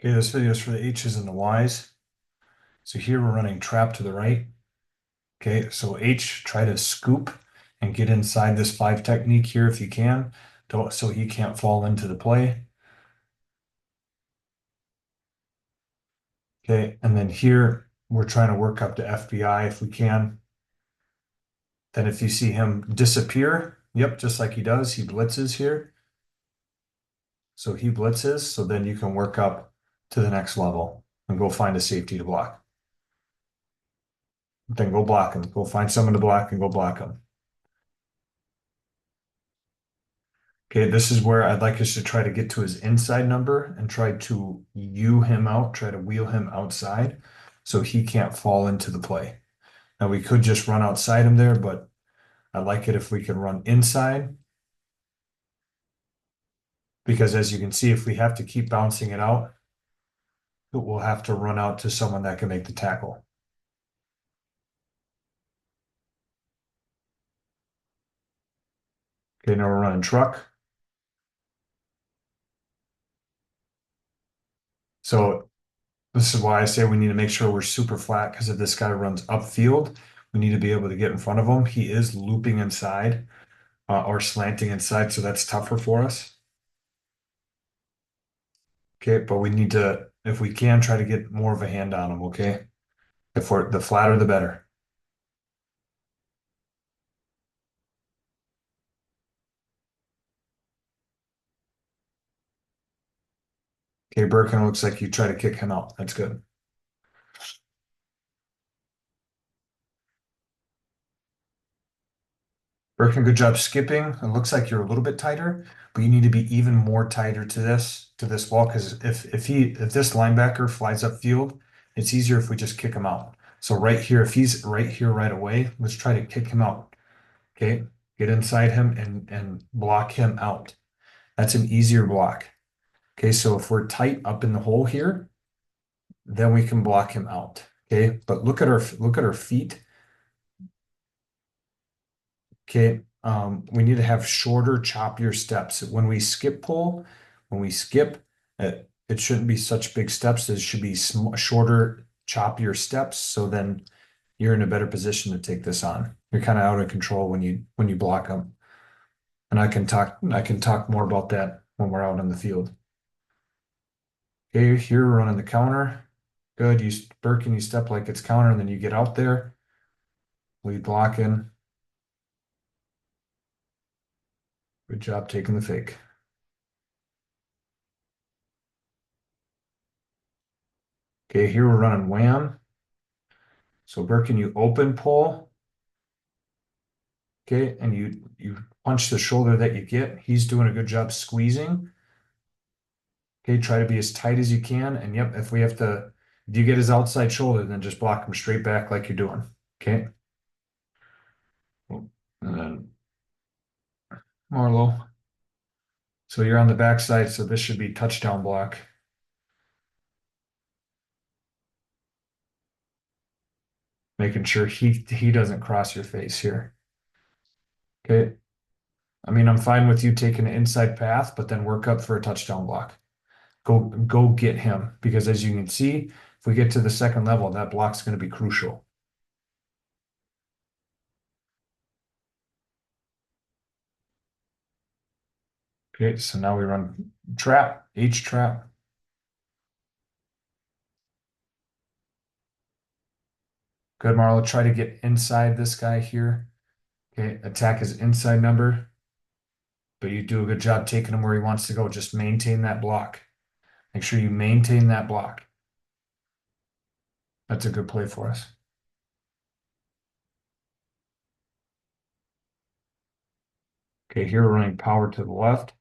Okay, this video is for the H's and the Y's. So here we're running trap to the right. Okay, so H, try to scoop and get inside this 5 technique here if you can, so he can't fall into the play. Okay, and then here we're trying to work up to FBI if we can. Then if you see him disappear, yep, just like he does, he blitzes here. So he blitzes, so then you can work up to the next level and go find a safety to block. Then go block him. Go find someone to block and go block him. Okay, this is where I'd like us to try to get to his inside number and try to U him out, try to wheel him outside so he can't fall into the play. Now we could just run outside him there, but I like it if we can run inside because as you can see, if we have to keep bouncing it out, we'll have to run out to someone that can make the tackle. Okay, now we're running truck. So this is why I say we need to make sure we're super flat because if this guy runs upfield, we need to be able to get in front of him. He is looping inside or slanting inside, so that's tougher for us. Okay, but we need to, if we can, try to get more of a hand on him, okay? If we're the flatter the better. Okay, Birkin looks like you try to kick him out. That's good. Birkin, good job skipping. It looks like you're a little bit tighter, but you need to be even more tighter to this wall because if this linebacker flies upfield, it's easier if we just kick him out. So right here, if he's right here right away, let's try to kick him out. Okay, get inside him and block him out. That's an easier block. Okay, so if we're tight up in the hole here, then we can block him out. Okay, but look at our feet. Okay, we need to have shorter, choppier steps. When we skip pull, when we skip, it shouldn't be such big steps. It should be shorter, choppier steps. So then you're in a better position to take this on. You're kind of out of control when you block them. And I can talk more about that when we're out on the field. Okay, here we're running the counter. Good. You Birkin, you step like it's counter, and then you get out there. Lead block in. Good job taking the fake. Okay, here we're running wham. So Birkin, you open pull. Okay, and you punch the shoulder that you get. He's doing a good job squeezing. Okay, try to be as tight as you can. And yep, if you get his outside shoulder, then just block him straight back like you're doing. Okay. And then Marlowe. So you're on the backside, so this should be touchdown block. Making sure he doesn't cross your face here. Okay. I mean, I'm fine with you taking an inside path, but then work up for a touchdown block. Go get him because as you can see, if we get to the second level, that block's going to be crucial. Okay, so now we run trap, H trap. Good, Marlo. Try to get inside this guy here. Okay, attack his inside number, but you do a good job taking him where he wants to go. Just maintain that block. Make sure you maintain that block. That's a good play for us. Okay, here we're running power to the left.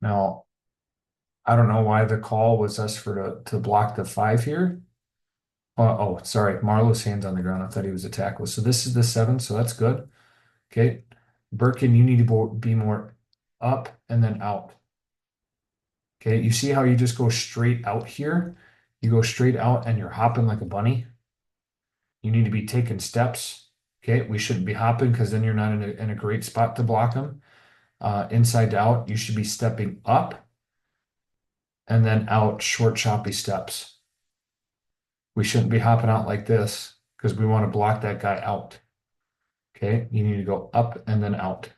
Now, I don't know why the call was us to block the 5 here. Oh, sorry. Marlowe's hands on the ground. I thought he was a tackle. So this is the 7, so that's good. Okay. Birkin, you need to be more up and then out. Okay. You see how you just go straight out here? You go straight out and you're hopping like a bunny. You need to be taking steps. Okay, we shouldn't be hopping because then you're not in a great spot to block them. Inside to out, you should be stepping up and then out short, choppy steps. We shouldn't be hopping out like this because we want to block that guy out. Okay, you need to go up and then out.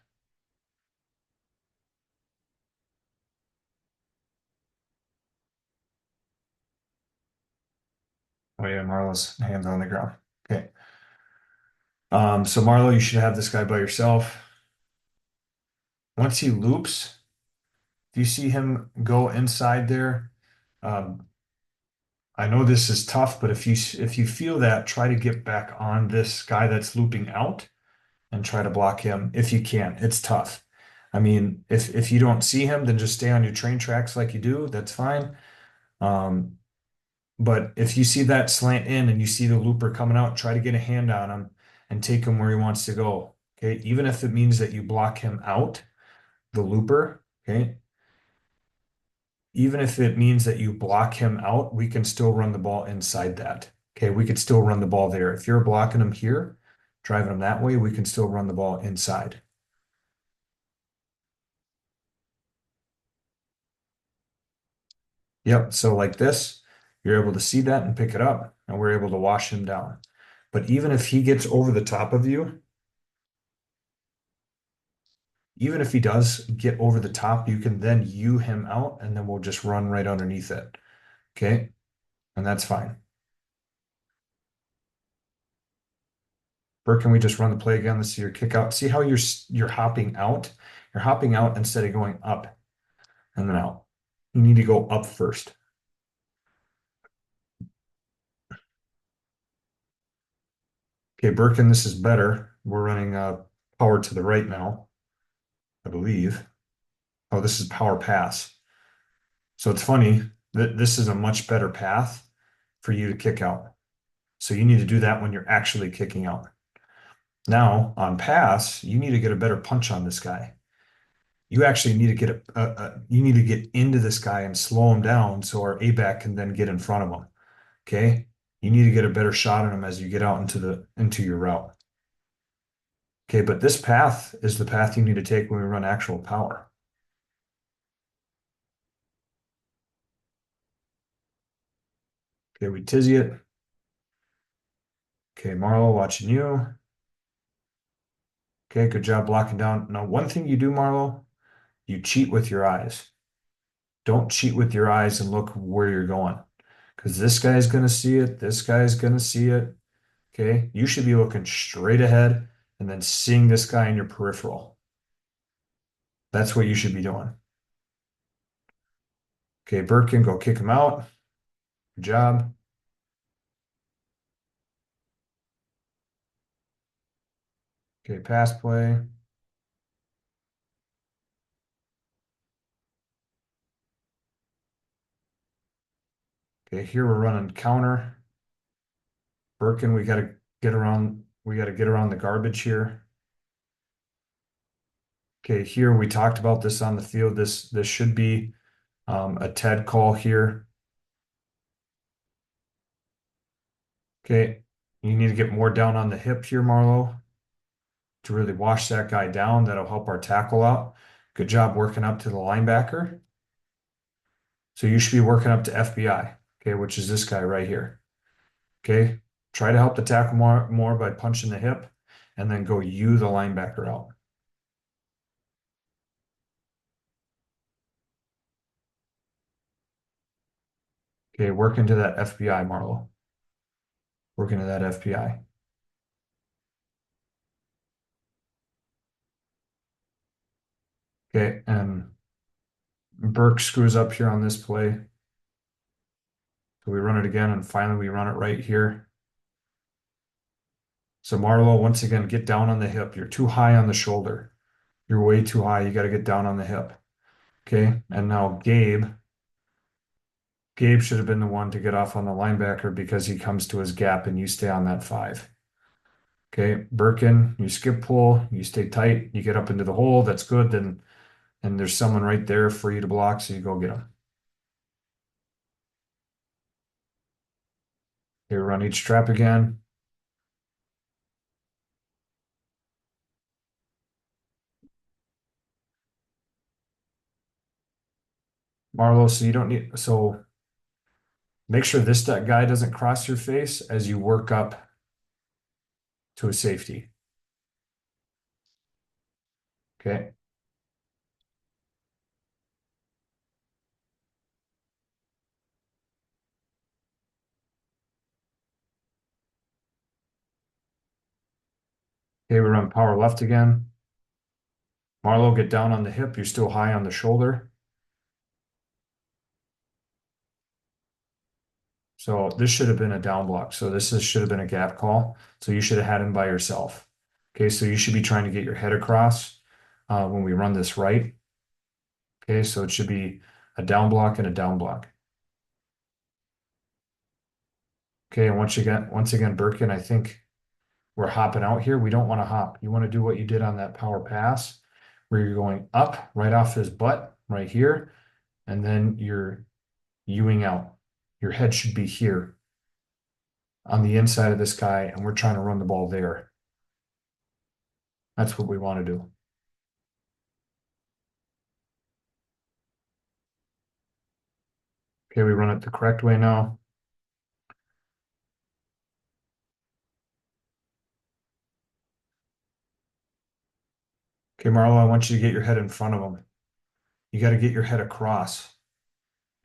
Oh yeah, Marlo's hands on the ground. Okay. So Marlo, you should have this guy by yourself. Once he loops, if you see him go inside there, um, I know this is tough, but if you feel that, try to get back on this guy that's looping out and try to block him if you can. It's tough. I mean, if you don't see him, then just stay on your train tracks like you do. That's fine. Um, but if you see that slant in and you see the looper coming out, try to get a hand on him and take him where he wants to go. Okay, even if it means that you block him out, the looper. Okay, even if it means that you block him out, we can still run the ball inside that. Okay, we could still run the ball there. If you're blocking him here, driving him that way, we can still run the ball inside. Yep. So like this, you're able to see that and pick it up, and we're able to wash him down. But even if he gets over the top of you, even if he does get over the top, you can then U him out, and then we'll just run right underneath it. Okay. And that's fine. Or can we just run the play again? Let's see your kick out. See how you're hopping out? You're hopping out instead of going up and then out. You need to go up first. Okay, Birkin, this is better. We're running power to the right now, I believe. Oh, this is power pass. So it's funny that this is a much better path for you to kick out. So you need to do that when you're actually kicking out. Now on pass, you need to get a better punch on this guy. You actually need to get you need to get into this guy and slow him down so our A back can then get in front of him. Okay. You need to get a better shot on him as you get out into your route. Okay, but this path is the path you need to take when we run actual power. Okay, we tizzy it. Okay, Marlo, watching you. Okay, good job blocking down. Now, one thing you do, Marlo, you cheat with your eyes. Don't cheat with your eyes and look where you're going. Because this guy's going to see it. This guy's going to see it. Okay, you should be looking straight ahead and then seeing this guy in your peripheral. That's what you should be doing. Okay, Birkin, go kick him out. Good job. Okay, pass play. Okay, here we're running counter. Birkin, we got to get around. We got to get around the garbage here. Okay, here we talked about this on the field. This should be a TED call here. Okay, you need to get more down on the hip here, Marlo, to really wash that guy down. That'll help our tackle out. Good job working up to the linebacker. So you should be working up to FBI, okay, which is this guy right here. Okay, try to help the tackle more by punching the hip, and then go U the linebacker out. Okay, work into that FBI, Marlo. Work into that FBI. Okay, and Burke screws up here on this play. So we run it again, and finally we run it right here. So Marlo, once again, get down on the hip. You're too high on the shoulder. You're way too high. You got to get down on the hip. Okay, and now Gabe. Gabe should have been the one to get off on the linebacker because he comes to his gap and you stay on that 5. Okay, Birkin, you skip pull, you stay tight, you get up into the hole. That's good. Then and there's someone right there for you to block, so you go get him. Okay, run each trap again. Marlo, so you don't need, so make sure this guy doesn't cross your face as you work up to a safety. Okay. Okay, we run power left again. Marlo, get down on the hip. You're still high on the shoulder. So this should have been a down block. So should have been a gap call. So you should have had him by yourself. Okay, so you should be trying to get your head across when we run this right. Okay, so it should be a down block and a down block. Okay, and once again, Birkin, I think we're hopping out here. We don't want to hop. You want to do what you did on that power pass, where you're going up right off his butt right here, and then you're Ewing out. Your head should be here on the inside of this guy, and we're trying to run the ball there. That's what we want to do. Okay, we run it the correct way now. Okay, Marlo, I want you to get your head in front of him. You got to get your head across.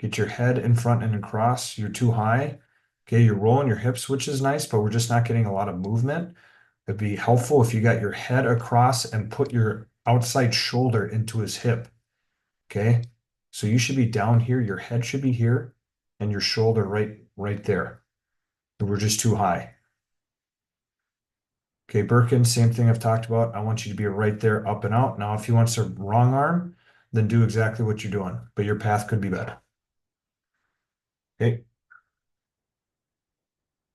Get your head in front and across. You're too high. Okay, you're rolling your hips, which is nice, but we're just not getting a lot of movement. It'd be helpful if you got your head across and put your outside shoulder into his hip. Okay, so you should be down here. Your head should be here, and your shoulder right there. We're just too high. Okay, Birkin, same thing I've talked about. I want you to be right there, up and out. Now, if he wants a wrong arm, then do exactly what you're doing, but your path could be better. Okay.